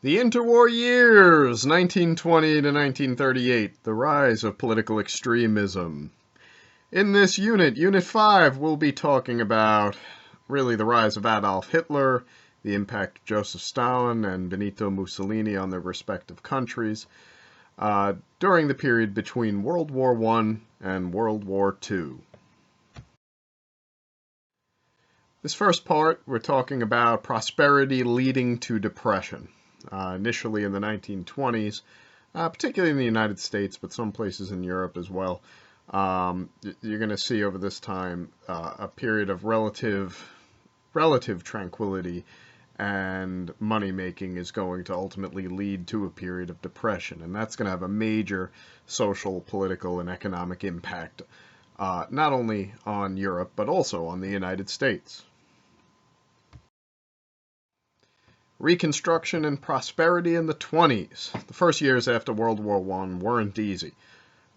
The interwar years, 1920 to 1938, the rise of political extremism. In this unit, Unit 5, we'll be talking about really the rise of Adolf Hitler, the impact of Joseph Stalin and Benito Mussolini on their respective countries during the period between World War I and World War II. This first part, we're talking about prosperity leading to depression. Initially in the 1920s, particularly in the United States, but some places in Europe as well, you're going to see over this time a period of relative tranquility, and money making is going to ultimately lead to a period of depression, and that's going to have a major social, political, and economic impact, not only on Europe, but also on the United States. Reconstruction and prosperity in the 20s. The first years after World War I weren't easy.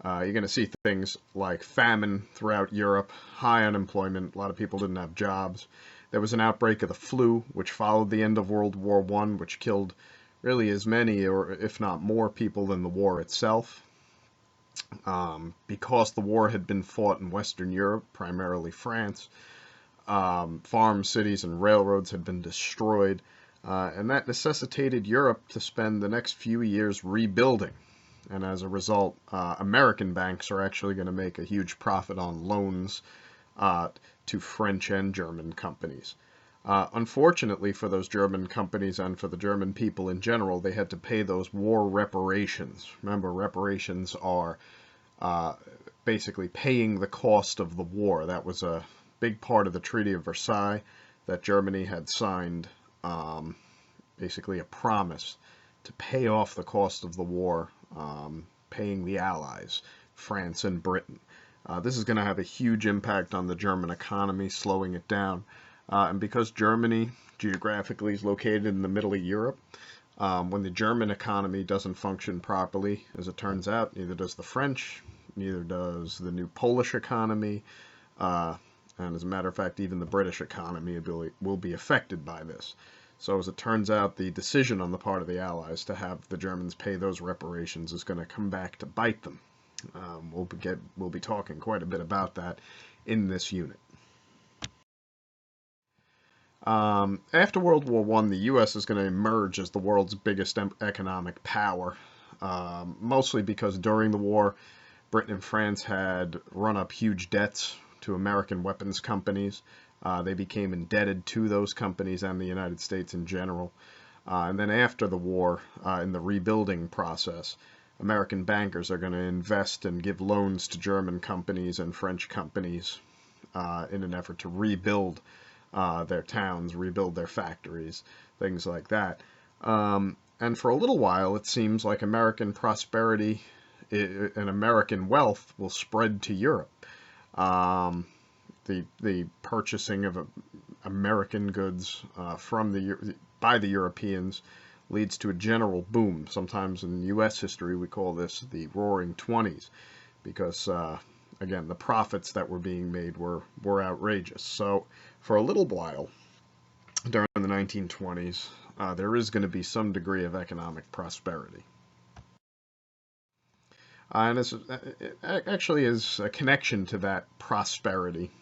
You're going to see things like famine throughout Europe, high unemployment, a lot of people didn't have jobs. There was an outbreak of the flu, which followed the end of World War I, which killed really as many, or if not more, people than the war itself. Because the war had been fought in Western Europe, primarily France, farms, cities, and railroads had been destroyed. And that necessitated Europe to spend the next few years rebuilding. And as a result, American banks are actually going to make a huge profit on loans to French and German companies. Unfortunately for those German companies and for the German people in general, they had to pay those war reparations. Remember, reparations are basically paying the cost of the war. That was a big part of the Treaty of Versailles that Germany had signed. Basically a promise to pay off the cost of the war, paying the Allies, France and Britain. This is going to have a huge impact on the German economy, slowing it down. And because Germany geographically is located in the middle of Europe, when the German economy doesn't function properly, as it turns out, neither does the French, neither does the new Polish economy, and as a matter of fact, even the British economy will be affected by this. So as it turns out, the decision on the part of the Allies to have the Germans pay those reparations is going to come back to bite them. We'll be talking quite a bit about that in this unit. After World War I, the U.S. is going to emerge as the world's biggest economic power, mostly because during the war, Britain and France had run up huge debts to American weapons companies. They became indebted to those companies and the United States in general. And then after the war, in the rebuilding process, American bankers are going to invest and give loans to German companies and French companies in an effort to rebuild their towns, rebuild their factories, things like that. And for a little while, it seems like American prosperity and American wealth will spread to Europe. The purchasing of American goods by the Europeans leads to a general boom. Sometimes in U.S. history we call this the Roaring Twenties, because again, the profits that were being made were outrageous. So for a little while during the 1920s, there is going to be some degree of economic prosperity. And it actually is a connection to that prosperity.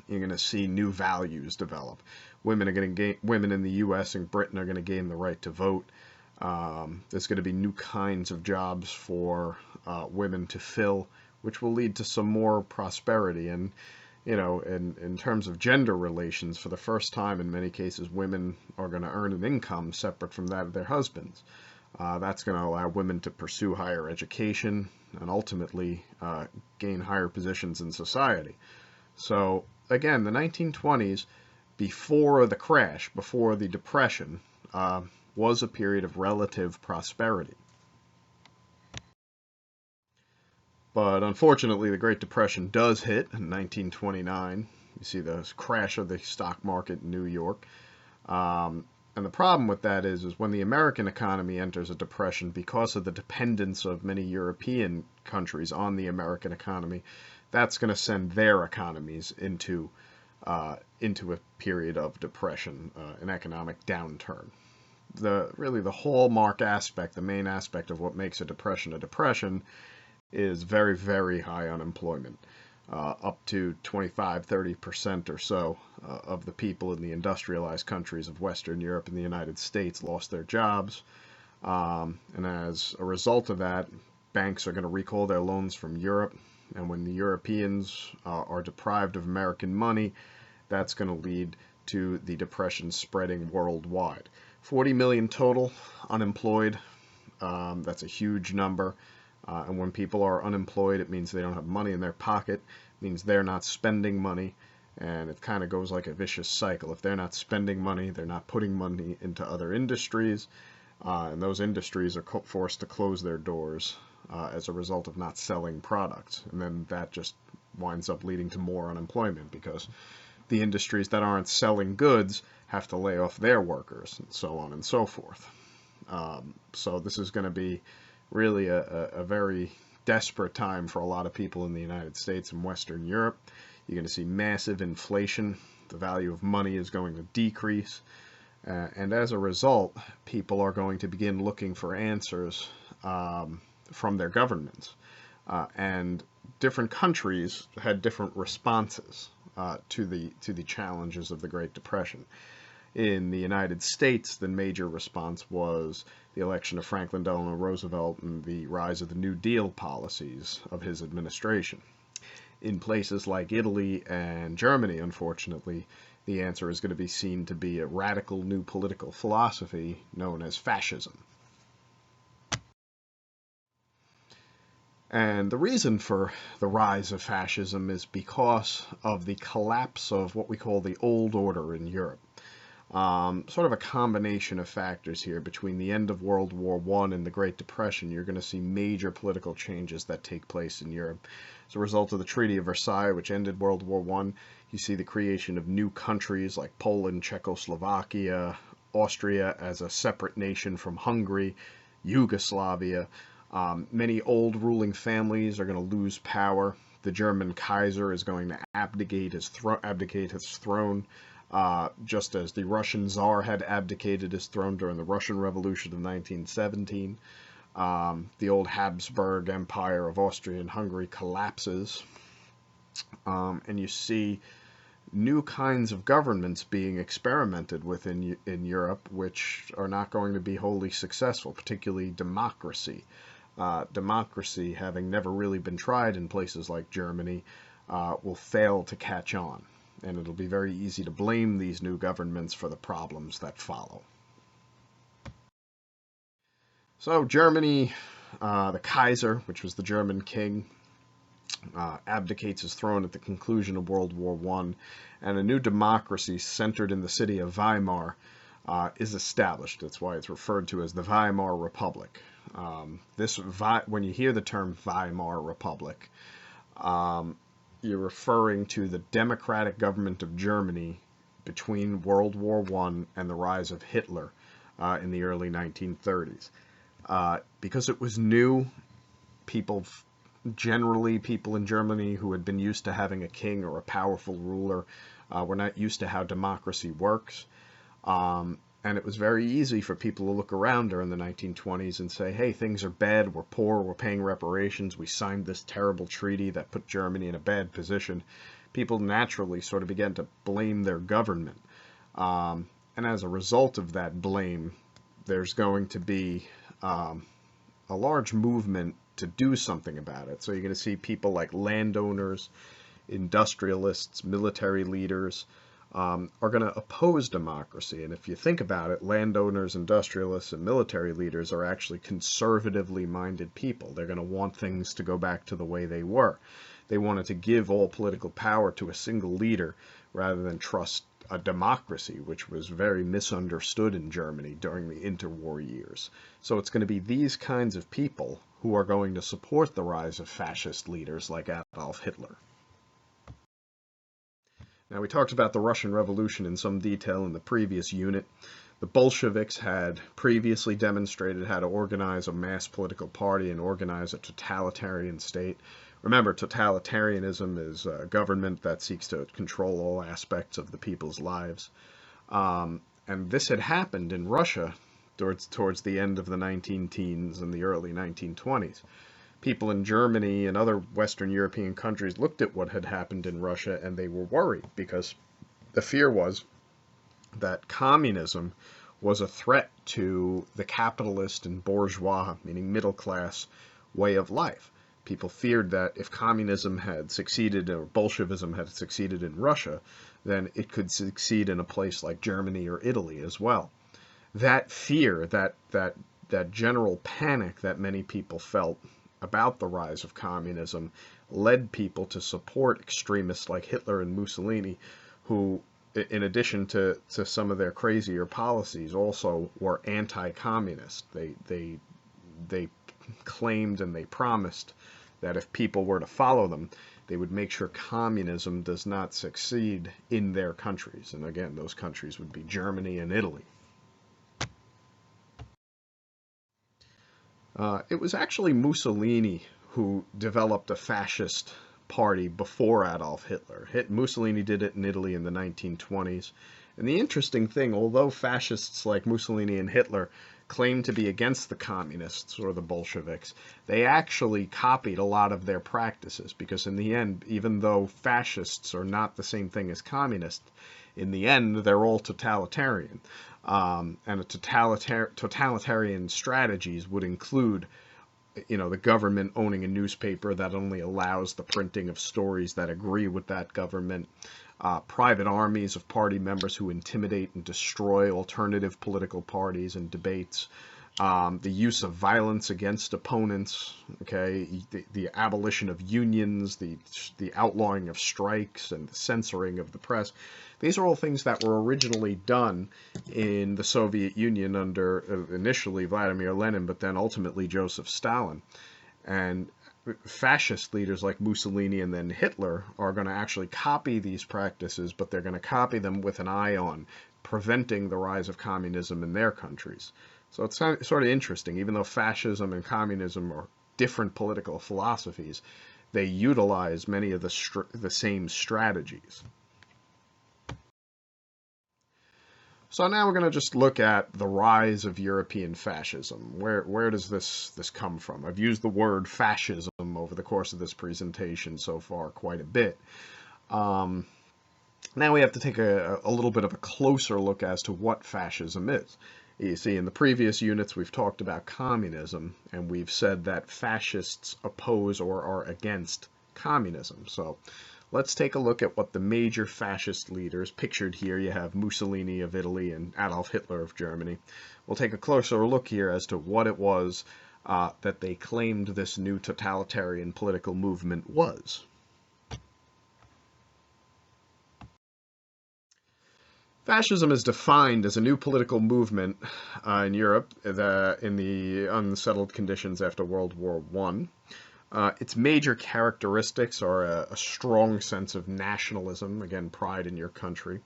You're going to see new values develop. Women in the U.S. and Britain are going to gain the right to vote. There's going to be new kinds of jobs for women to fill, which will lead to some more prosperity. And in terms of gender relations, for the first time in many cases, women are going to earn an income separate from that of their husbands. That's going to allow women to pursue higher education and ultimately gain higher positions in society. So again, the 1920s, before the crash, before the Depression, was a period of relative prosperity. But unfortunately, the Great Depression does hit in 1929. You see the crash of the stock market in New York. And the problem with that is when the American economy enters a depression because of the dependence of many European countries on the American economy, that's going to send their economies into a period of depression, an economic downturn. really the hallmark aspect, the main aspect of what makes a depression is very, very high unemployment. Up to 25-30% or so of the people in the industrialized countries of Western Europe and the United States lost their jobs. And as a result of that, banks are going to recall their loans from Europe. And when the Europeans are deprived of American money, that's going to lead to the depression spreading worldwide. 40 million total unemployed. That's a huge number. And when people are unemployed, it means they don't have money in their pocket. It means they're not spending money. And it kind of goes like a vicious cycle. If they're not spending money, they're not putting money into other industries. And those industries are forced to close their doors as a result of not selling products. And then that just winds up leading to more unemployment because the industries that aren't selling goods have to lay off their workers and so on and so forth. So this is going to be really a very desperate time for a lot of people in the United States and Western Europe. You're going to see massive inflation. The value of money is going to decrease. And as a result, people are going to begin looking for answers from their governments. And different countries had different responses to the challenges of the Great Depression. In the United States, the major response was the election of Franklin Delano Roosevelt and the rise of the New Deal policies of his administration. In places like Italy and Germany, unfortunately, the answer is going to be seen to be a radical new political philosophy known as fascism. And the reason for the rise of fascism is because of the collapse of what we call the old order in Europe. Sort of a combination of factors here. Between the end of World War I and the Great Depression, you're going to see major political changes that take place in Europe. As a result of the Treaty of Versailles, which ended World War I, you see the creation of new countries like Poland, Czechoslovakia, Austria as a separate nation from Hungary, Yugoslavia. Many old ruling families are going to lose power. The German Kaiser is going to abdicate his throne, just as the Russian Tsar had abdicated his throne during the Russian Revolution of 1917. The old Habsburg Empire of Austria and Hungary collapses, and you see new kinds of governments being experimented with in Europe, which are not going to be wholly successful, particularly democracy. Democracy, having never really been tried in places like Germany, will fail to catch on. And it'll be very easy to blame these new governments for the problems that follow. So Germany, the Kaiser, which was the German king, abdicates his throne at the conclusion of World War I, and a new democracy centered in the city of Weimar is established. That's why it's referred to as the Weimar Republic. When you hear the term Weimar Republic, you're referring to the democratic government of Germany between World War I and the rise of Hitler in the early 1930s. Because it was new, people in Germany who had been used to having a king or a powerful ruler were not used to how democracy works. And it was very easy for people to look around during the 1920s and say, hey, things are bad, we're poor, we're paying reparations, we signed this terrible treaty that put Germany in a bad position. People naturally sort of began to blame their government. And as a result of that blame, there's going to be a large movement to do something about it. So you're going to see people like landowners, industrialists, military leaders, are going to oppose democracy. And if you think about it, landowners, industrialists, and military leaders are actually conservatively minded people. They're going to want things to go back to the way they were. They wanted to give all political power to a single leader rather than trust a democracy, which was very misunderstood in Germany during the interwar years. So it's going to be these kinds of people who are going to support the rise of fascist leaders like Adolf Hitler. Now, we talked about the Russian Revolution in some detail in the previous unit. The Bolsheviks had previously demonstrated how to organize a mass political party and organize a totalitarian state. Remember, totalitarianism is a government that seeks to control all aspects of the people's lives. And this had happened in Russia towards the end of the 19 teens and the early 1920s. People in Germany and other Western European countries looked at what had happened in Russia and they were worried because the fear was that communism was a threat to the capitalist and bourgeois, meaning middle class, way of life. People feared that if communism had succeeded or Bolshevism had succeeded in Russia, then it could succeed in a place like Germany or Italy as well. That fear, that general panic that many people felt about the rise of communism led people to support extremists like Hitler and Mussolini, who, in addition to some of their crazier policies, also were anti-communist. They claimed and they promised that if people were to follow them, they would make sure communism does not succeed in their countries. And again, those countries would be Germany and Italy. It was actually Mussolini who developed a fascist party before Adolf Hitler. Mussolini did it in Italy in the 1920s. And the interesting thing, although fascists like Mussolini and Hitler claimed to be against the communists or the Bolsheviks, they actually copied a lot of their practices because in the end, even though fascists are not the same thing as communists, in the end, they're all totalitarian. And totalitarian strategies would include, the government owning a newspaper that only allows the printing of stories that agree with that government, private armies of party members who intimidate and destroy alternative political parties and debates, the use of violence against opponents, okay, the abolition of unions, the outlawing of strikes, and the censoring of the press. These are all things that were originally done in the Soviet Union under initially Vladimir Lenin, but then ultimately Joseph Stalin. And fascist leaders like Mussolini and then Hitler are going to actually copy these practices, but they're going to copy them with an eye on preventing the rise of communism in their countries. So it's sort of interesting. Even though fascism and communism are different political philosophies, they utilize many of the same strategies. So now we're going to just look at the rise of European fascism. Where does this come from? I've used the word fascism over the course of this presentation so far quite a bit. Now we have to take a little bit of a closer look as to what fascism is. You see, in the previous units we've talked about communism, and we've said that fascists oppose or are against communism. So let's take a look at what the major fascist leaders, pictured here you have Mussolini of Italy and Adolf Hitler of Germany. We'll take a closer look here as to what it was that they claimed this new totalitarian political movement was. Fascism is defined as a new political movement in Europe in the unsettled conditions after World War I. Its major characteristics are a strong sense of nationalism, again, pride in your country,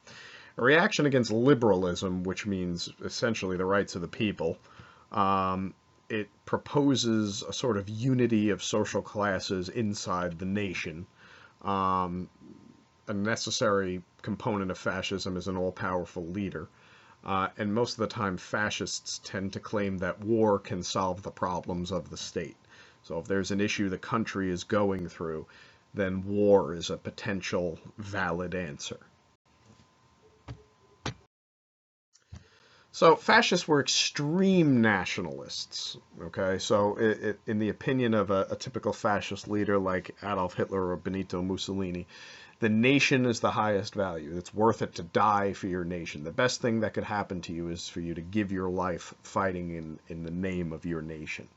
a reaction against liberalism, which means essentially the rights of the people. It proposes a sort of unity of social classes inside the nation. A necessary component of fascism is an all-powerful leader. And most of the time, fascists tend to claim that war can solve the problems of the state. So if there's an issue the country is going through, then war is a potential valid answer. So fascists were extreme nationalists, okay? So in the opinion of a typical fascist leader like Adolf Hitler or Benito Mussolini, the nation is the highest value. It's worth it to die for your nation. The best thing that could happen to you is for you to give your life fighting in the name of your nation.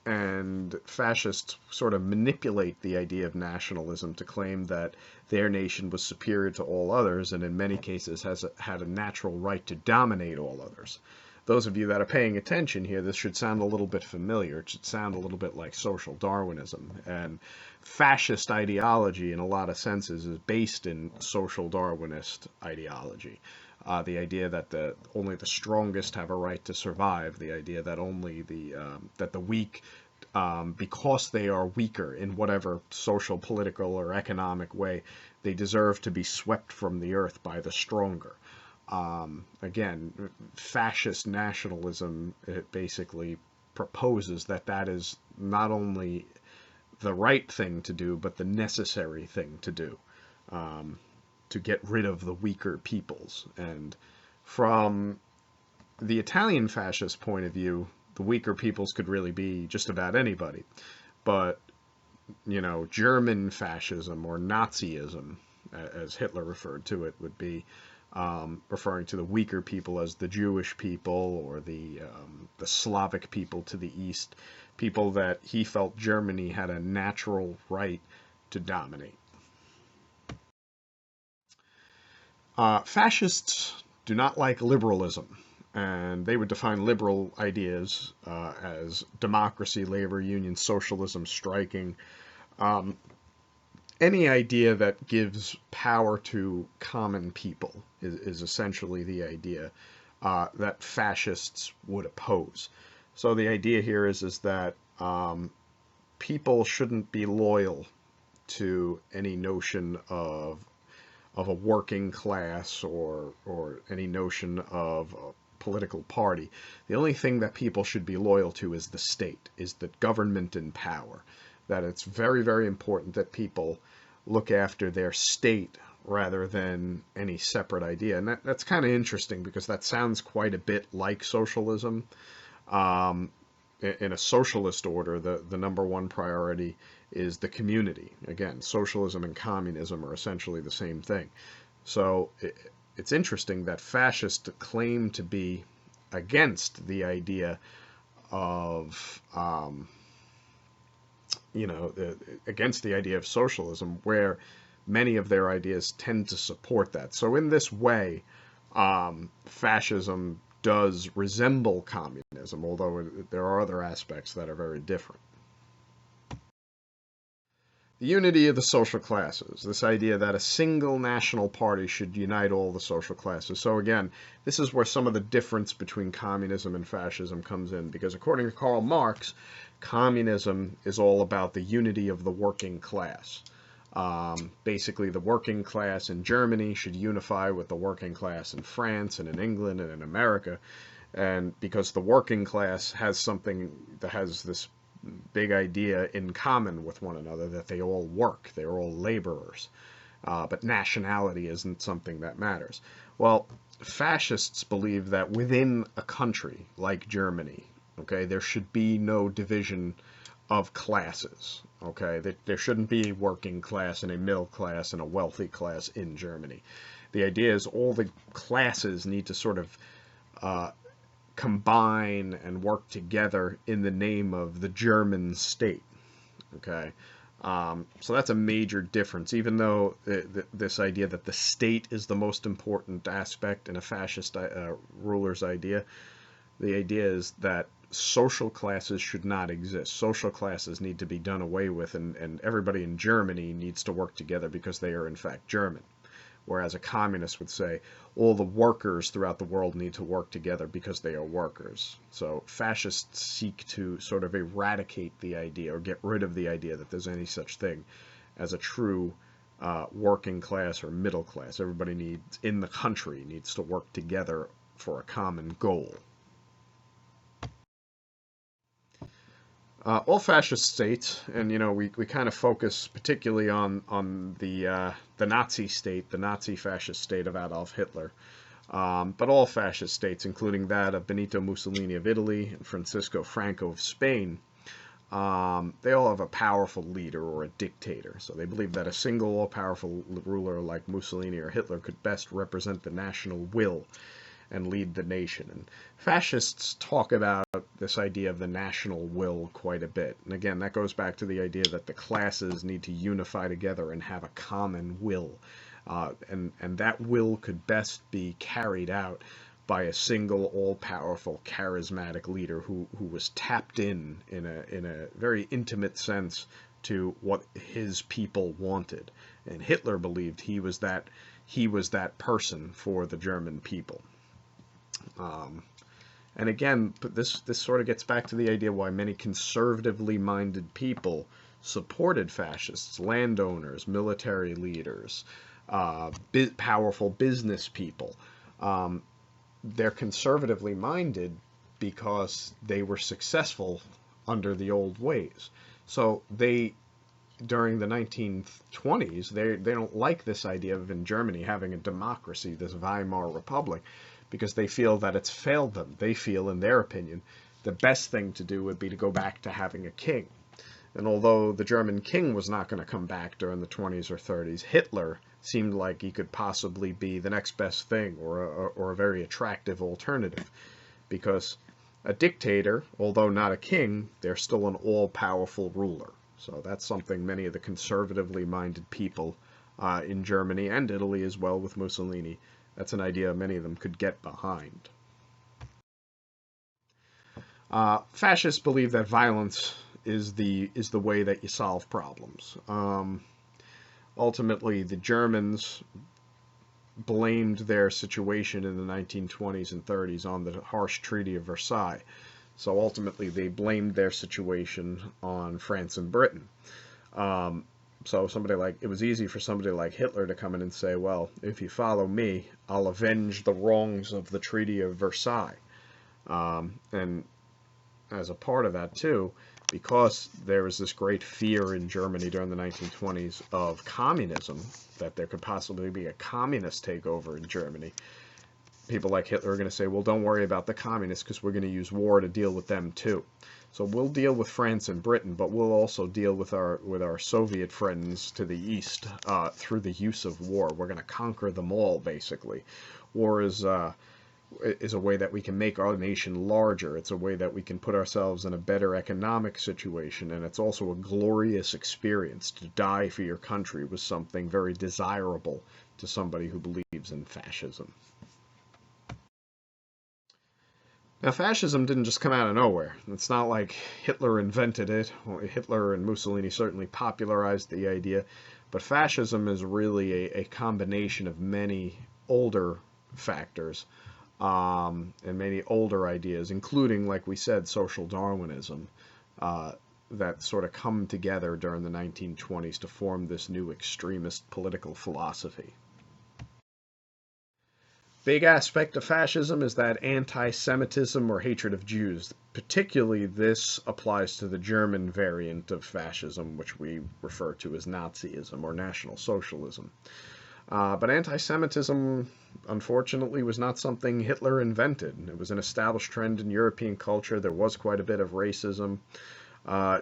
And fascists sort of manipulate the idea of nationalism to claim that their nation was superior to all others and in many cases had a natural right to dominate all others. Those of you that are paying attention here, this should sound a little bit familiar. It should sound a little bit like social Darwinism. And fascist ideology, in a lot of senses, is based in social Darwinist ideology. The idea that only the strongest have a right to survive. The idea that only that the weak, because they are weaker in whatever social, political, or economic way, they deserve to be swept from the earth by the stronger. Again, fascist nationalism, it basically proposes that that is not only the right thing to do, but the necessary thing to do, um, to get rid of the weaker peoples. And from the Italian fascist point of view, the weaker peoples could really be just about anybody. But, German fascism or Nazism, as Hitler referred to it, would be referring to the weaker people as the Jewish people or the Slavic people to the east, people that he felt Germany had a natural right to dominate. Fascists do not like liberalism, and they would define liberal ideas as democracy, labor union, socialism, striking, um, any idea that gives power to common people is essentially the idea that fascists would oppose. So the idea here is that people shouldn't be loyal to any notion of a working class or any notion of a political party. The only thing that people should be loyal to is the state, is the government in power. That it's very, very important that people look after their state rather than any separate idea. And that's kind of interesting because that sounds quite a bit like socialism. Um, in a socialist order, the number one priority is the community. Again, socialism and communism are essentially the same thing. So it's interesting that fascists claim to be against the idea of, against the idea of socialism, where many of their ideas tend to support that. So in this way, fascism does resemble communism, although there are other aspects that are very different. The unity of the social classes, this idea that a single national party should unite all the social classes. So again, this is where some of the difference between communism and fascism comes in, because according to Karl Marx, communism is all about the unity of the working class. Basically, the working class in Germany should unify with the working class in France and in England and in America. And because the working class has something that has this big idea in common with one another, that they all work, they're all laborers. But nationality isn't something that matters. Well, fascists believe that within a country like Germany, okay, there should be no division of classes. Okay, there shouldn't be a working class and a middle class and a wealthy class in Germany. The idea is all the classes need to sort of combine and work together in the name of the German state. Okay, so that's a major difference. Even though this idea that the state is the most important aspect in a fascist ruler's idea, the idea is that social classes should not exist. Social classes need to be done away with, and everybody in Germany needs to work together because they are in fact German. Whereas a communist would say all the workers throughout the world need to work together because they are workers. So fascists seek to sort of eradicate the idea or get rid of the idea that there's any such thing as a true working class or middle class. Everybody needs, in the country, needs to work together for a common goal. All fascist states, and we kind of focus particularly on the Nazi state, the Nazi fascist state of Adolf Hitler, but all fascist states, including that of Benito Mussolini of Italy and Francisco Franco of Spain, they all have a powerful leader or a dictator. So they believe that a single all-powerful ruler like Mussolini or Hitler could best represent the national will and lead the nation. And fascists talk about this idea of the national will quite a bit. And again, that goes back to the idea that the classes need to unify together and have a common will. And that will could best be carried out by a single, all-powerful, charismatic leader who was tapped in a very intimate sense to what his people wanted. And Hitler believed he was that person for the German people. And again, this sort of gets back to the idea why many conservatively minded people supported fascists, landowners, military leaders, powerful business people. Um, they're conservatively minded because they were successful under the old ways. So they, during the 1920s, they don't like this idea of in Germany having a democracy, this Weimar Republic, because they feel that it's failed them. They feel, in their opinion, the best thing to do would be to go back to having a king. And although the German king was not going to come back during the 20s or 30s, Hitler seemed like he could possibly be the next best thing, or a very attractive alternative. Because a dictator, although not a king, they're still an all-powerful ruler. So that's something many of the conservatively minded people in Germany and Italy as well with Mussolini, that's an idea many of them could get behind. Fascists believe that violence is the way that you solve problems. Ultimately, the Germans blamed their situation in the 1920s and 30s on the harsh Treaty of Versailles. So ultimately, they blamed their situation on France and Britain. Um, so it was easy for somebody like Hitler to come in and say, well, if you follow me, I'll avenge the wrongs of the Treaty of Versailles. And as a part of that too, because there was this great fear in Germany during the 1920s of communism, that there could possibly be a communist takeover in Germany, people like Hitler are going to say, well, don't worry about the communists because we're going to use war to deal with them too. So we'll deal with France and Britain, but we'll also deal with our Soviet friends to the east through the use of war. We're going to conquer them all, basically. War is a way that we can make our nation larger. It's a way that we can put ourselves in a better economic situation, and it's also a glorious experience. To die for your country was something very desirable to somebody who believes in fascism. Now, fascism didn't just come out of nowhere. It's not like Hitler invented it. Well, Hitler and Mussolini certainly popularized the idea, but fascism is really a combination of many older factors and many older ideas, including, like we said, social Darwinism, uh, that sort of come together during the 1920s to form this new extremist political philosophy. Big aspect of fascism is that anti-Semitism or hatred of Jews. Particularly, this applies to the German variant of fascism, which we refer to as Nazism or National Socialism. But anti-Semitism, unfortunately, was not something Hitler invented. It was an established trend in European culture. There was quite a bit of racism.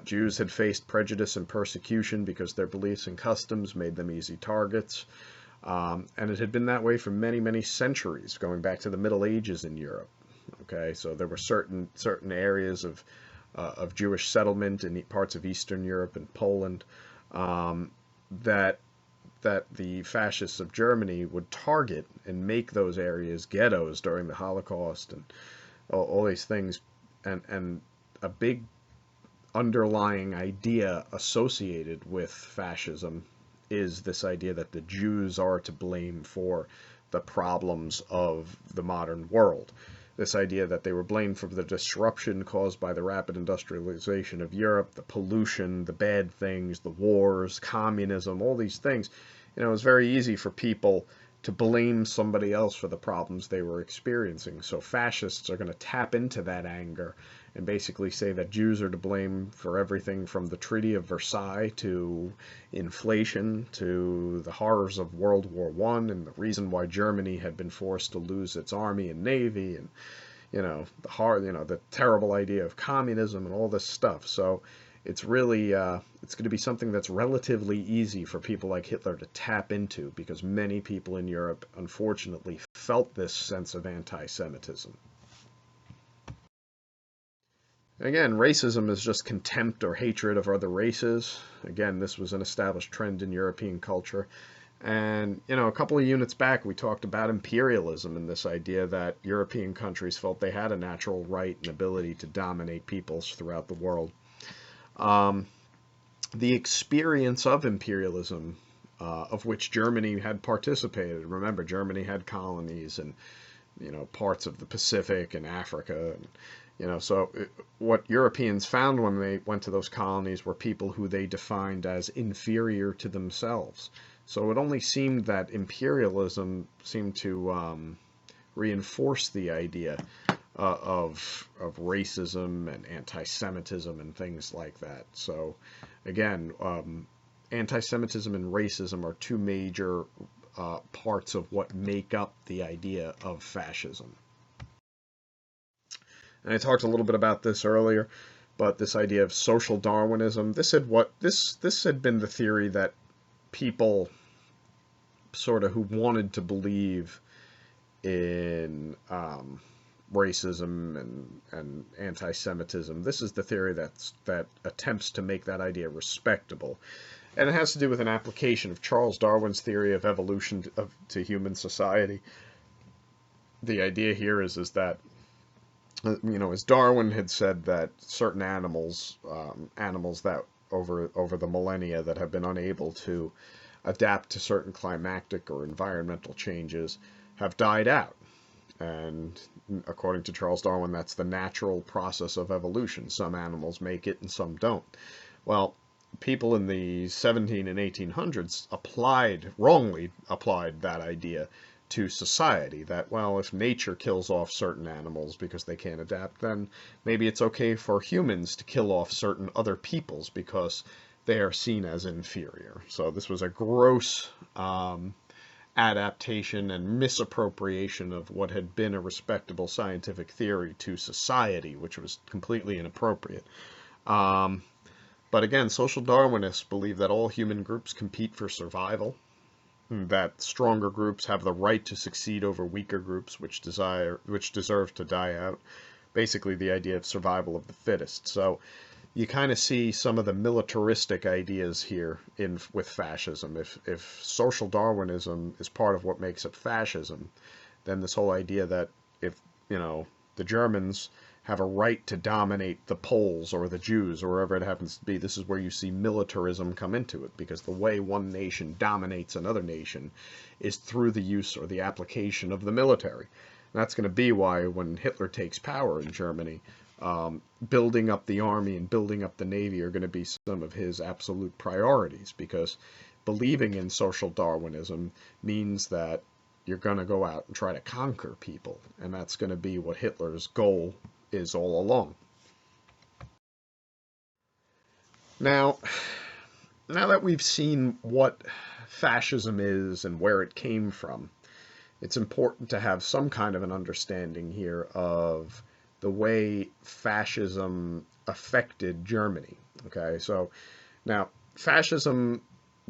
Jews had faced prejudice and persecution because their beliefs and customs made them easy targets. And it had been that way for many, many centuries, going back to the Middle Ages in Europe. Okay, so there were certain areas of Jewish settlement in parts of Eastern Europe and Poland that the fascists of Germany would target and make those areas ghettos during the Holocaust and all these things. And a big underlying idea associated with fascism is this idea that the Jews are to blame for the problems of the modern world. This idea that they were blamed for the disruption caused by the rapid industrialization of Europe, the pollution, the bad things, the wars, communism, all these things. It was very easy for people to blame somebody else for the problems they were experiencing. So fascists are going to tap into that anger and basically say that Jews are to blame for everything from the Treaty of Versailles to inflation to the horrors of World War I and the reason why Germany had been forced to lose its army and navy and the terrible idea of communism and all this stuff. So it's really it's going to be something that's relatively easy for people like Hitler to tap into because many people in Europe unfortunately felt this sense of anti-Semitism. Again, racism is just contempt or hatred of other races. Again, this was an established trend in European culture. And, a couple of units back, we talked about imperialism and this idea that European countries felt they had a natural right and ability to dominate peoples throughout the world. The experience of imperialism, of which Germany had participated. Remember, Germany had colonies and, parts of the Pacific and Africa. And, so what Europeans found when they went to those colonies were people who they defined as inferior to themselves. So it only seemed that imperialism seemed to reinforce the idea of racism and anti-Semitism and things like that. So, again, anti-Semitism and racism are two major parts of what make up the idea of fascism. And I talked a little bit about this earlier, but this idea of social Darwinism, this had been the theory that people sort of who wanted to believe in racism and anti-Semitism. This is the theory that attempts to make that idea respectable, and it has to do with an application of Charles Darwin's theory of evolution to human society. The idea here is that as Darwin had said, that certain animals, animals that over the millennia that have been unable to adapt to certain climatic or environmental changes have died out. And according to Charles Darwin, that's the natural process of evolution. Some animals make it and some don't. Well, people in the 17 and 1800s wrongly applied that idea to society, that, well, if nature kills off certain animals because they can't adapt, then maybe it's okay for humans to kill off certain other peoples because they are seen as inferior. So this was a gross adaptation and misappropriation of what had been a respectable scientific theory to society, which was completely inappropriate. But again, social Darwinists believe that all human groups compete for survival, that stronger groups have the right to succeed over weaker groups which deserve to die out. Basically the idea of survival of the fittest. So you kind of see some of the militaristic ideas here with fascism. If social Darwinism is part of what makes up fascism, then this whole idea that if the Germans have a right to dominate the Poles or the Jews or wherever it happens to be, this is where you see militarism come into it, because the way one nation dominates another nation is through the use or the application of the military. And that's going to be why when Hitler takes power in Germany, building up the army and building up the navy are going to be some of his absolute priorities, because believing in social Darwinism means that you're going to go out and try to conquer people, and that's going to be what Hitler's goal is all along. Now that we've seen what fascism is and where it came from, it's important to have some kind of an understanding here of the way fascism affected Germany. Okay, so now fascism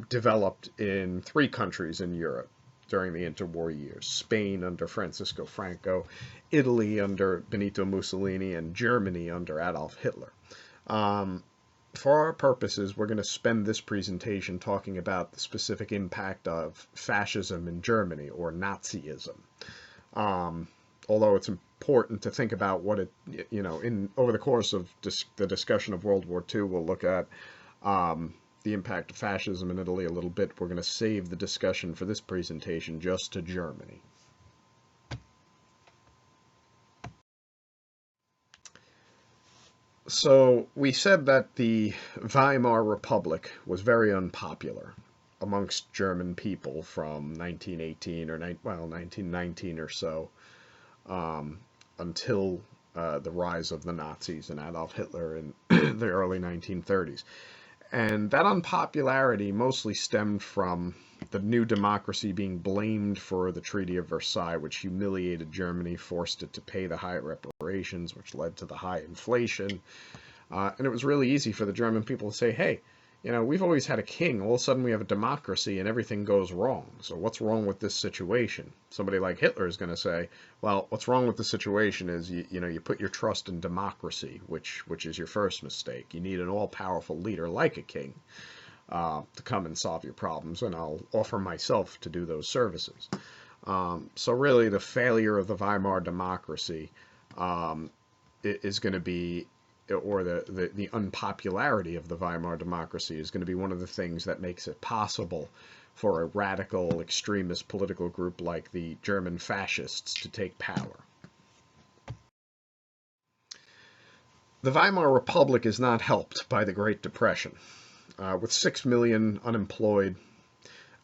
developed in 3 countries in Europe during the interwar years: Spain under Francisco Franco, Italy under Benito Mussolini, and Germany under Adolf Hitler. For our purposes, we're going to spend this presentation talking about the specific impact of fascism in Germany, or Nazism. Although it's important to think about what it, over the course of the discussion of World War II, we'll look at the impact of fascism in Italy a little bit. We're going to save the discussion for this presentation just to Germany. So we said that the Weimar Republic was very unpopular amongst German people from 1918 or 1919 or so, until the rise of the Nazis and Adolf Hitler in the early 1930s. And that unpopularity mostly stemmed from the new democracy being blamed for the Treaty of Versailles, which humiliated Germany, forced it to pay the high reparations, which led to the high inflation. And it was really easy for the German people to say, hey, we've always had a king. All of a sudden we have a democracy and everything goes wrong. So what's wrong with this situation? Somebody like Hitler is going to say, well, what's wrong with the situation is you put your trust in democracy, which is your first mistake. You need an all-powerful leader like a king to come and solve your problems, and I'll offer myself to do those services. So really the failure of the Weimar democracy is going to be, or the unpopularity of the Weimar democracy is going to be one of the things that makes it possible for a radical extremist political group like the German fascists to take power. The Weimar Republic is not helped by the Great Depression. With 6 million unemployed,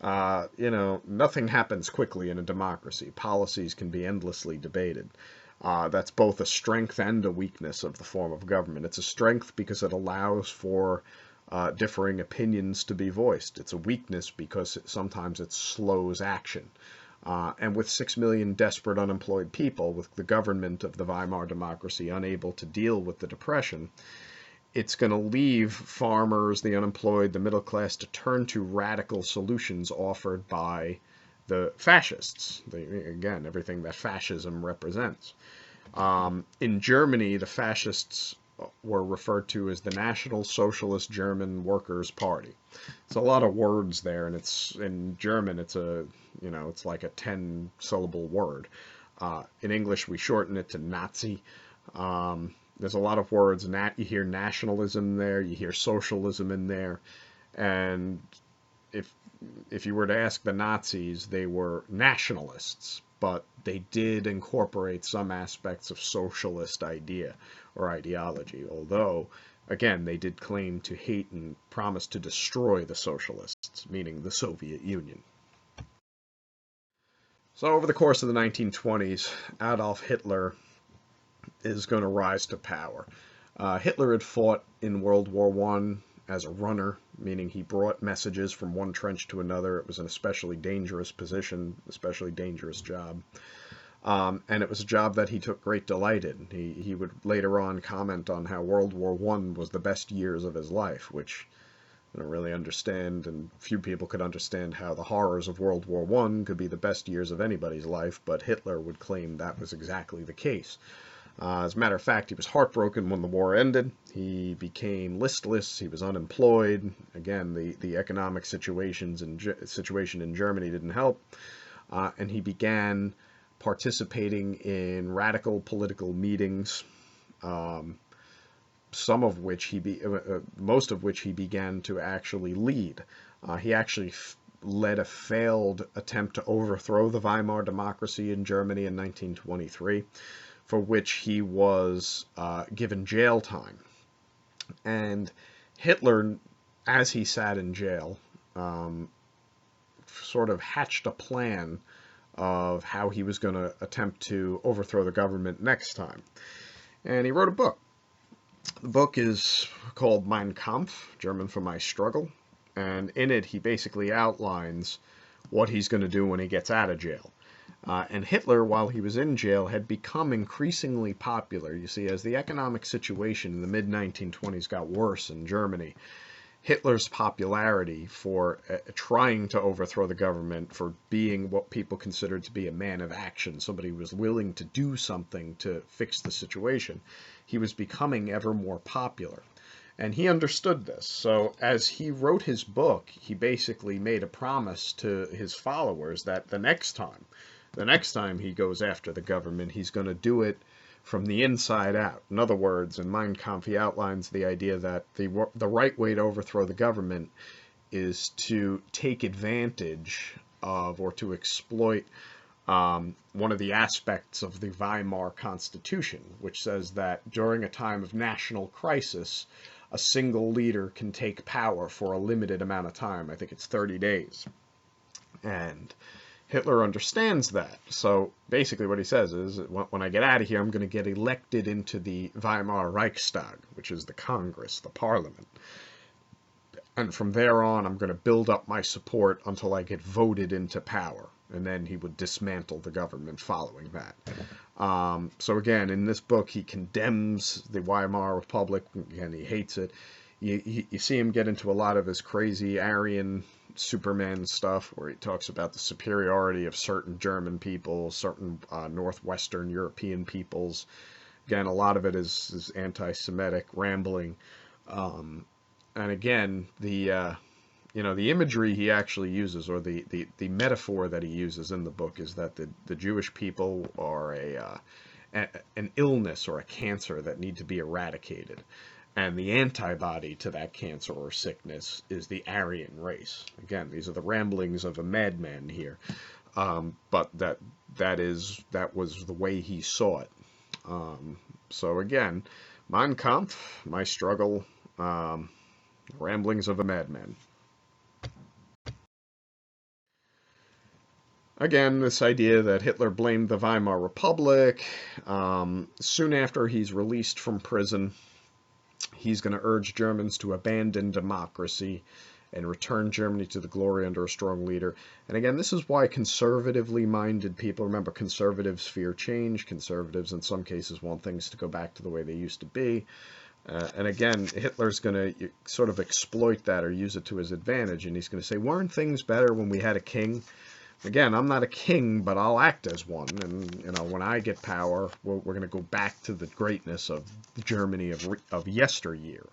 Nothing happens quickly in a democracy. Policies can be endlessly debated. That's both a strength and a weakness of the form of government. It's a strength because it allows for differing opinions to be voiced. It's a weakness because sometimes it slows action. And with 6 million desperate unemployed people, with the government of the Weimar democracy unable to deal with the Depression, it's going to leave farmers, the unemployed, the middle class to turn to radical solutions offered by the fascists. Again, everything that fascism represents. In Germany, the fascists were referred to as the National Socialist German Workers' Party. It's a lot of words there, and it's in German. It's like a 10-syllable word. In English, we shorten it to Nazi. There's a lot of words. You hear nationalism there, you hear socialism in there, and if if you were to ask the Nazis, they were nationalists, but they did incorporate some aspects of socialist idea or ideology, although, again, they did claim to hate and promise to destroy the socialists, meaning the Soviet Union. So over the course of the 1920s, Adolf Hitler is going to rise to power. Hitler had fought in World War I as a runner, meaning he brought messages from one trench to another. It was an especially dangerous position, especially dangerous job. And it was a job that he took great delight in. He would later on comment on how World War I was the best years of his life, which I don't really understand, and few people could understand how the horrors of World War I could be the best years of anybody's life, but Hitler would claim that was exactly the case. As a matter of fact, he was heartbroken when the war ended. He became listless. He was unemployed. Again, the economic situation in Germany didn't help. And he began participating in radical political meetings, most of which he began to actually lead. He actually led a failed attempt to overthrow the Weimar democracy in Germany in 1923. For which he was given jail time. And Hitler, as he sat in jail, sort of hatched a plan of how he was going to attempt to overthrow the government next time. And he wrote a book. The book is called Mein Kampf, German for My Struggle. And in it, he basically outlines what he's going to do when he gets out of jail. And Hitler, while he was in jail, had become increasingly popular. You see, as the economic situation in the mid-1920s got worse in Germany, Hitler's popularity for trying to overthrow the government, for being what people considered to be a man of action, somebody who was willing to do something to fix the situation, he was becoming ever more popular. And he understood this. So as he wrote his book, he basically made a promise to his followers that the next time he goes after the government, he's going to do it from the inside out. In other words, in Mein Kampf, he outlines the idea that the right way to overthrow the government is to take advantage of or to exploit one of the aspects of the Weimar Constitution, which says that during a time of national crisis, a single leader can take power for a limited amount of time. I think it's 30 days. And Hitler understands that. So basically what he says is, when I get out of here, I'm going to get elected into the Weimar Reichstag, which is the Congress, the parliament. And from there on, I'm going to build up my support until I get voted into power. And then he would dismantle the government following that. So again, in this book, he condemns the Weimar Republic. Again, he hates it. You see him get into a lot of his crazy Aryan Superman stuff, where he talks about the superiority of certain German people, certain Northwestern European peoples. Again, a lot of it is anti-Semitic rambling. And again, the imagery he actually uses, or the metaphor that he uses in the book, is that the Jewish people are an illness or a cancer that need to be eradicated. And the antibody to that cancer or sickness is the Aryan race. Again, these are the ramblings of a madman here. But that was the way he saw it. So again, Mein Kampf, My Struggle, ramblings of a madman. Again, this idea that Hitler blamed the Weimar Republic. Soon after he's released from prison, he's going to urge Germans to abandon democracy and return Germany to the glory under a strong leader. And again, this is why conservatively minded people, remember, conservatives fear change. Conservatives, in some cases, want things to go back to the way they used to be. And again, Hitler's going to sort of exploit that or use it to his advantage. And he's going to say, weren't things better when we had a king? Again, I'm not a king, but I'll act as one. And, you know, when I get power, we're going to go back to the greatness of Germany of yesteryear.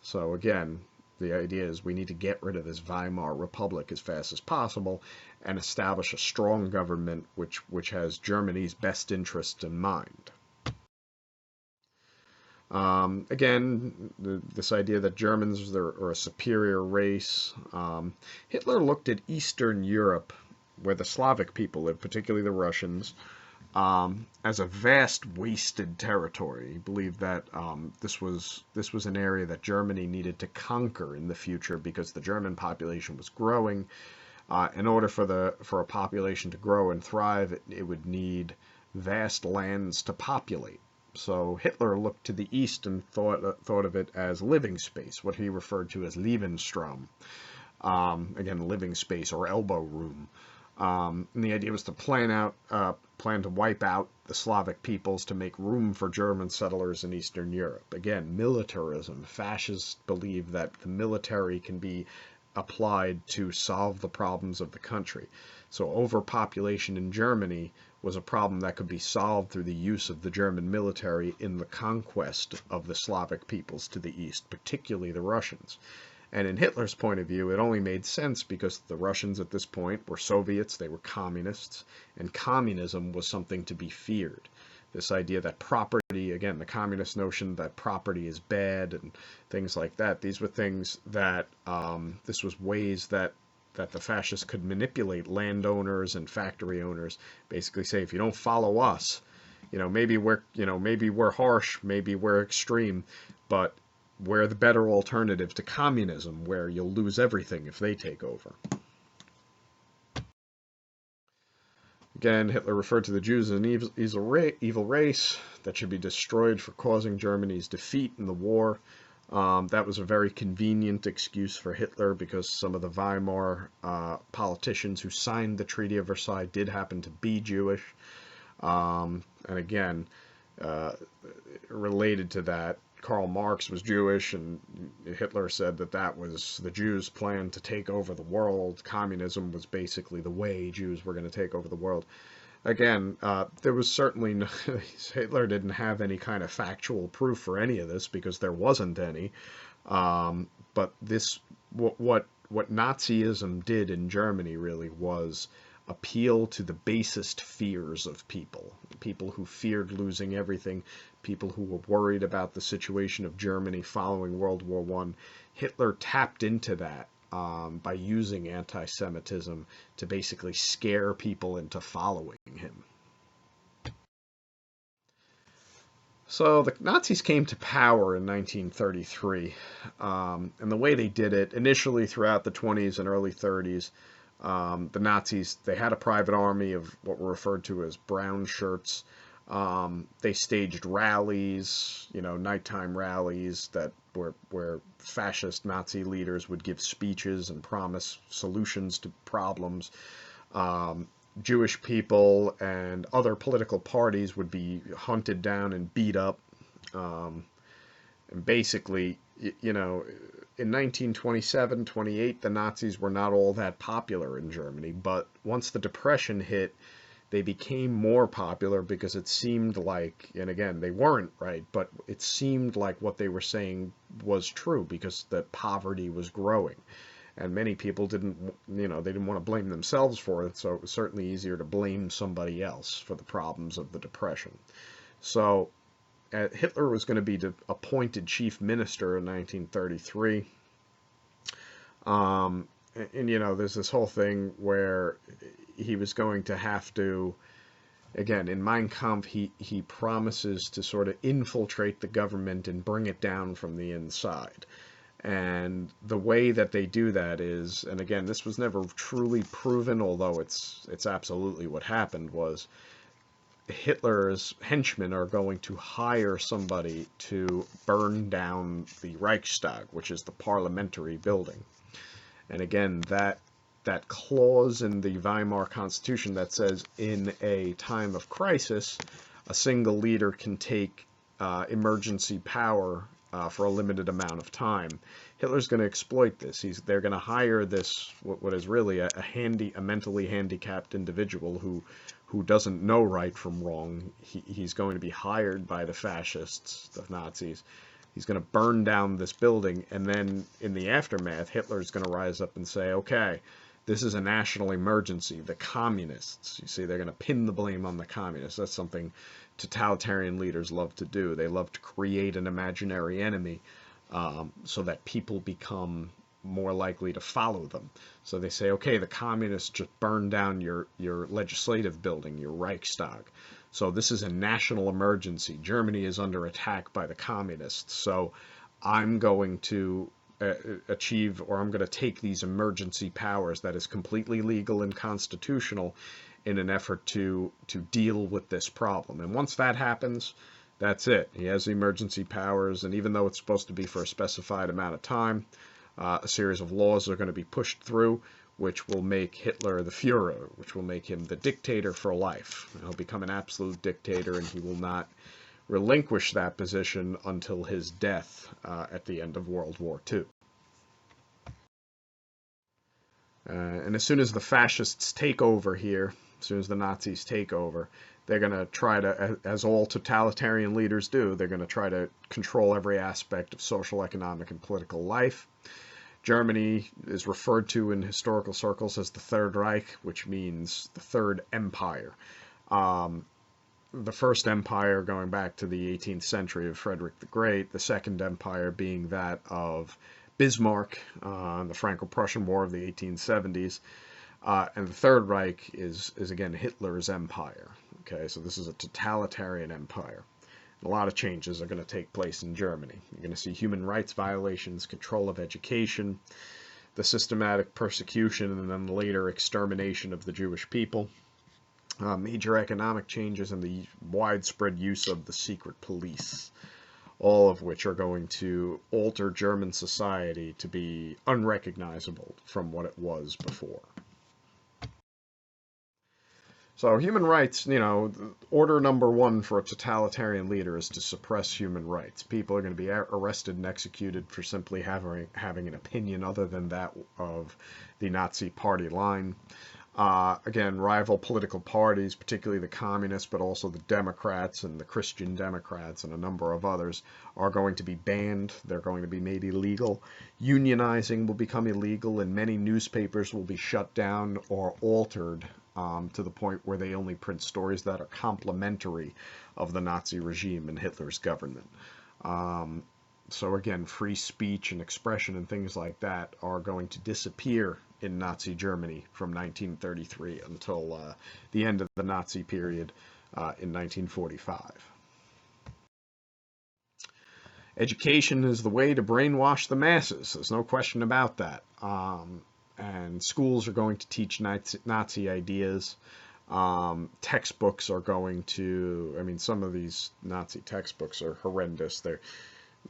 So again, the idea is we need to get rid of this Weimar Republic as fast as possible and establish a strong government which has Germany's best interests in mind. Again, this idea that Germans are a superior race. Hitler looked at Eastern Europe, where the Slavic people live, particularly the Russians, as a vast wasted territory. He believed that this was an area that Germany needed to conquer in the future because the German population was growing. In order for a population to grow and thrive, it would need vast lands to populate. So Hitler looked to the east and thought of it as living space, what he referred to as Lebensraum. Again, living space or elbow room. And the idea was to plan to wipe out the Slavic peoples to make room for German settlers in Eastern Europe. Again, militarism. Fascists believe that the military can be applied to solve the problems of the country. So overpopulation in Germany was a problem that could be solved through the use of the German military in the conquest of the Slavic peoples to the east, particularly the Russians. And in Hitler's point of view, it only made sense because the Russians at this point were Soviets, they were communists, and communism was something to be feared. This idea that property, again, the communist notion that property is bad and things like that, these were things that, this was ways that the fascists could manipulate landowners and factory owners, basically say, if you don't follow us, maybe we're harsh, maybe we're extreme, but we're the better alternative to communism, where you'll lose everything if they take over. Again, Hitler referred to the Jews as an evil race that should be destroyed for causing Germany's defeat in the war. That was a very convenient excuse for Hitler because some of the Weimar politicians who signed the Treaty of Versailles did happen to be Jewish. And again, related to that, Karl Marx was Jewish, and Hitler said that was the Jews' plan to take over the world. Communism was basically the way Jews were going to take over the world. Again, there was certainly no, Hitler didn't have any kind of factual proof for any of this because there wasn't any. But what Nazism did in Germany really was appeal to the basest fears of people who feared losing everything, people who were worried about the situation of Germany following World War I. Hitler tapped into that by using anti-Semitism to basically scare people into following him. So the Nazis came to power in 1933, and the way they did it, initially throughout the 20s and early 30s, the Nazis, they had a private army of what were referred to as brown shirts. They staged rallies, nighttime rallies where fascist Nazi leaders would give speeches and promise solutions to problems. Jewish people and other political parties would be hunted down and beat up. And basically, in 1927-28, the Nazis were not all that popular in Germany, but once the Depression hit, they became more popular because it seemed like, and again, they weren't, right, but it seemed like what they were saying was true because the poverty was growing. And many people didn't want to blame themselves for it, so it was certainly easier to blame somebody else for the problems of the Depression. So Hitler was going to be appointed chief minister in 1933. And there's this whole thing where he was going to have to, again, in Mein Kampf, he promises to sort of infiltrate the government and bring it down from the inside. And the way that they do that is, and again, this was never truly proven, although it's absolutely what happened, was Hitler's henchmen are going to hire somebody to burn down the Reichstag, which is the parliamentary building. And again, that clause in the Weimar Constitution that says in a time of crisis, a single leader can take emergency power for a limited amount of time. Hitler's going to exploit this. They're going to hire this what is really a mentally handicapped individual who doesn't know right from wrong. He's going to be hired by the fascists, the Nazis. He's going to burn down this building, and then in the aftermath, Hitler's going to rise up and say, okay, this is a national emergency. The communists, you see, they're going to pin the blame on the communists. That's something totalitarian leaders love to do. They love to create an imaginary enemy so that people become more likely to follow them. So they say, okay, the communists just burned down your legislative building, your Reichstag. So this is a national emergency. Germany is under attack by the communists. So I'm going to achieve, or I'm going to take these emergency powers that is completely legal and constitutional in an effort to deal with this problem. And once that happens, that's it. He has the emergency powers, and even though it's supposed to be for a specified amount of time, a series of laws are going to be pushed through, which will make Hitler the Führer, which will make him the dictator for life. He'll become an absolute dictator, and he will not relinquish that position until his death at the end of World War II. And as soon as the fascists take over here, as soon as the Nazis take over, they're going to try to, as all totalitarian leaders do, they're going to try to control every aspect of social, economic, and political life. Germany is referred to in historical circles as the Third Reich, which means the Third Empire. The First Empire going back to the 18th century of Frederick the Great, the Second Empire being that of Bismarck, the Franco-Prussian War of the 1870s, and the Third Reich is again Hitler's empire. Okay, so this is a totalitarian empire. A lot of changes are going to take place in Germany. You're going to see human rights violations, control of education, the systematic persecution, and then later extermination of the Jewish people, major economic changes, and the widespread use of the secret police, all of which are going to alter German society to be unrecognizable from what it was before. So human rights, order number one for a totalitarian leader is to suppress human rights. People are going to be arrested and executed for simply having an opinion other than that of the Nazi party line. Again, rival political parties, particularly the communists, but also the Democrats and the Christian Democrats and a number of others, are going to be banned. They're going to be made illegal. Unionizing will become illegal, and many newspapers will be shut down or altered to the point where they only print stories that are complimentary of the Nazi regime and Hitler's government. So again, free speech and expression and things like that are going to disappear in Nazi Germany from 1933 until the end of the Nazi period in 1945. Education is the way to brainwash the masses. There's no question about that. And schools are going to teach Nazi ideas. Textbooks are going to, some of these Nazi textbooks are horrendous.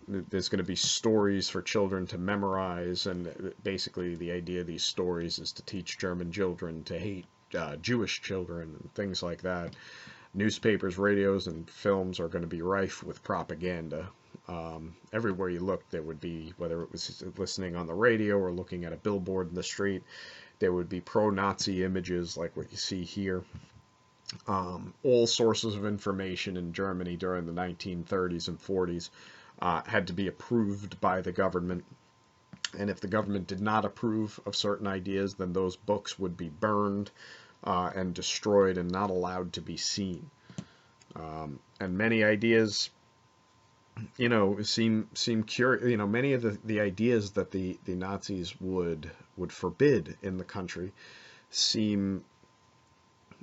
There's going to be stories for children to memorize, and basically the idea of these stories is to teach German children to hate Jewish children and things like that. Newspapers, radios, and films are going to be rife with propaganda. Everywhere you look, there would be, whether it was listening on the radio or looking at a billboard in the street, there would be pro-Nazi images like what you see here. All sources of information in Germany during the 1930s and 40s had to be approved by the government. And if the government did not approve of certain ideas, then those books would be burned and destroyed and not allowed to be seen. And many ideas seem curious. Many of the ideas that the Nazis would forbid in the country seem,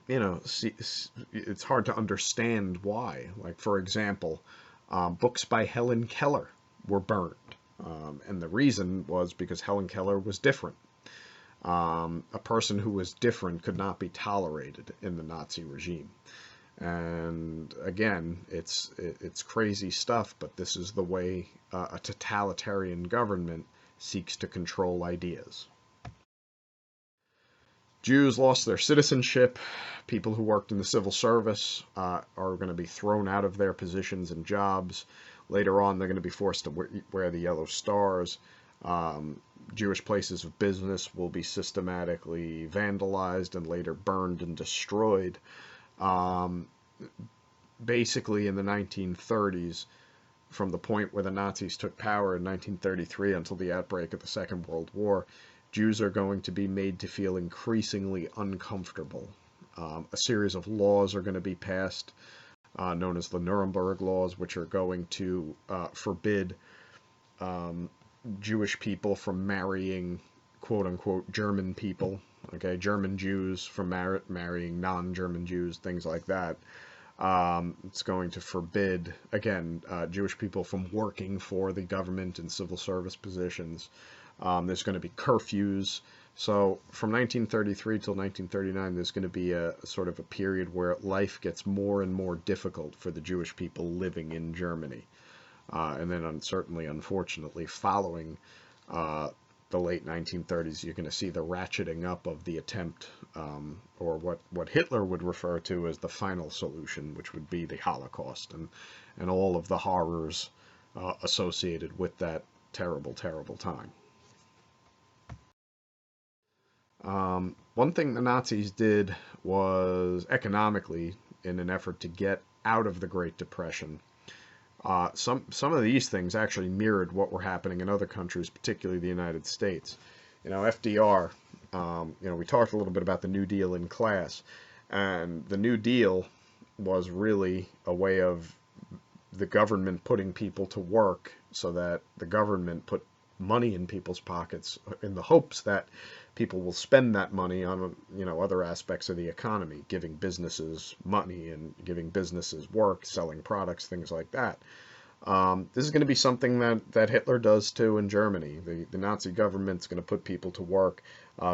it's hard to understand why. Like, for example, books by Helen Keller were burned. And the reason was because Helen Keller was different. A person who was different could not be tolerated in the Nazi regime. And again, it's crazy stuff, but this is the way a totalitarian government seeks to control ideas. Jews lost their citizenship. People who worked in the civil service are going to be thrown out of their positions and jobs. Later on, they're going to be forced to wear the yellow stars. Jewish places of business will be systematically vandalized and later burned and destroyed. Basically, in the 1930s, from the point where the Nazis took power in 1933 until the outbreak of the Second World War, Jews are going to be made to feel increasingly uncomfortable. A series of laws are going to be passed, known as the Nuremberg laws, which are going to forbid Jewish people from marrying quote-unquote German people, okay, German Jews from marrying non-German Jews, things like that. It's going to forbid, again, Jewish people from working for the government in civil service positions. There's going to be curfews. So from 1933 till 1939, there's going to be a sort of a period where life gets more and more difficult for the Jewish people living in Germany. And then certainly, unfortunately, following the late 1930s, you're going to see the ratcheting up of the attempt, or what Hitler would refer to as the final solution, which would be the Holocaust and all of the horrors associated with that terrible, terrible time. One thing the Nazis did was economically, in an effort to get out of the Great Depression, some of these things actually mirrored what were happening in other countries, particularly the United States. FDR, we talked a little bit about the New Deal in class, and the New Deal was really a way of the government putting people to work so that the government put money in people's pockets in the hopes that people will spend that money on, other aspects of the economy, giving businesses money and giving businesses work, selling products, things like that. This is going to be something that Hitler does too in Germany. The Nazi government's going to put people to work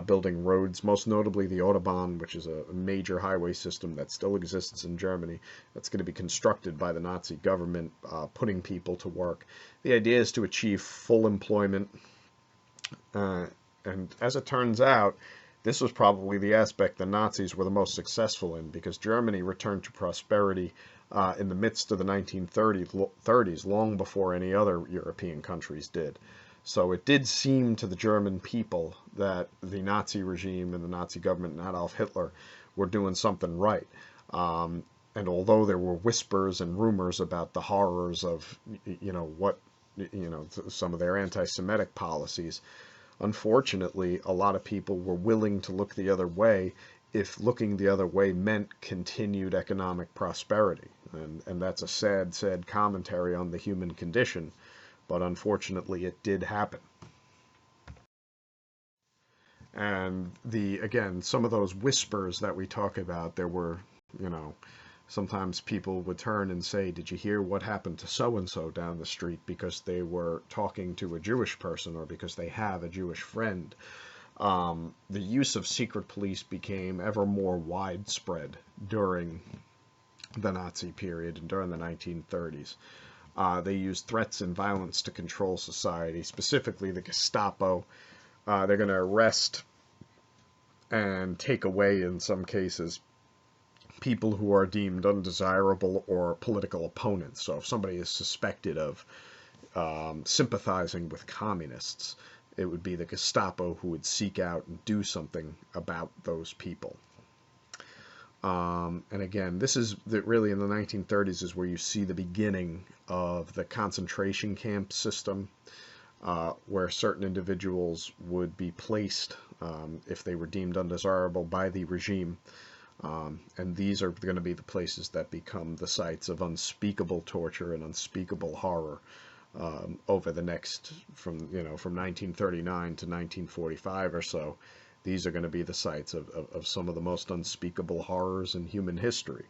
building roads, most notably the Autobahn, which is a major highway system that still exists in Germany. That's going to be constructed by the Nazi government, putting people to work. The idea is to achieve full employment. And as it turns out, this was probably the aspect the Nazis were the most successful in, because Germany returned to prosperity in the midst of the 1930s, long before any other European countries did. So it did seem to the German people that the Nazi regime and the Nazi government and Adolf Hitler were doing something right. And although there were whispers and rumors about the horrors of, some of their anti-Semitic policies, unfortunately, a lot of people were willing to look the other way if looking the other way meant continued economic prosperity. And that's a sad, sad commentary on the human condition, but unfortunately it did happen. And again, some of those whispers that we talk about, there were, sometimes people would turn and say, did you hear what happened to so-and-so down the street, because they were talking to a Jewish person or because they have a Jewish friend. The use of secret police became ever more widespread during the Nazi period and during the 1930s. They used threats and violence to control society, specifically the Gestapo. They're going to arrest and take away, in some cases, people who are deemed undesirable or political opponents. So if somebody is suspected of sympathizing with communists, it would be the Gestapo who would seek out and do something about those people. And again, this is really in the 1930s is where you see the beginning of the concentration camp system, where certain individuals would be placed if they were deemed undesirable by the regime. And these are going to be the places that become the sites of unspeakable torture and unspeakable horror over the next, from 1939 to 1945 or so. These are going to be the sites of some of the most unspeakable horrors in human history.